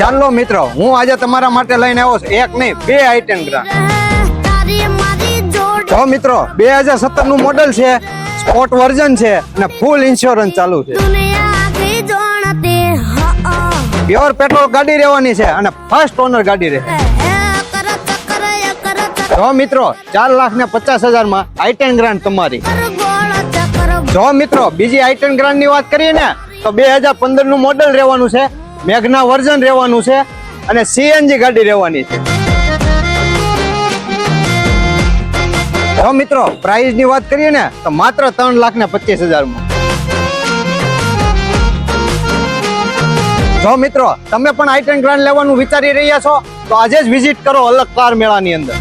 ચાલો મિત્રો, હું આજે તમારા માટે લઈને આવ્યો છું એક નહીં 2 i10 ગ્રાન્ડ। તો મિત્રો 2017 નું મોડેલ છે, સ્પોર્ટ વર્ઝન છે અને ફૂલ ઇન્સ્યોરન્સ ચાલુ છે। પ્યોર પેટ્રોલ ગાડી રહેવાની છે અને ફર્સ્ટ ઓનર ગાડી રહે। તો મિત્રો 4,50,000 માં i10 ગ્રાન્ડ તમારી। જો મિત્રો બીજી i10 ગ્રાન્ડ ની વાત કરીએ ને તો 2015 નું મોડેલ રહેવાનું છે, મેઘના વર્ઝન રહેવાનું છે અને સીએનજી ગાડી રહેવાની છે। જો મિત્રો પ્રાઇસ ની વાત કરીએ ને તો માત્ર 3,25,000 માં। જો મિત્રો તમે પણ i10 ગ્રાન્ડ લેવાનું વિચારી રહ્યા છો તો આજે જ વિઝિટ કરો અલગ કાર મેળાની અંદર।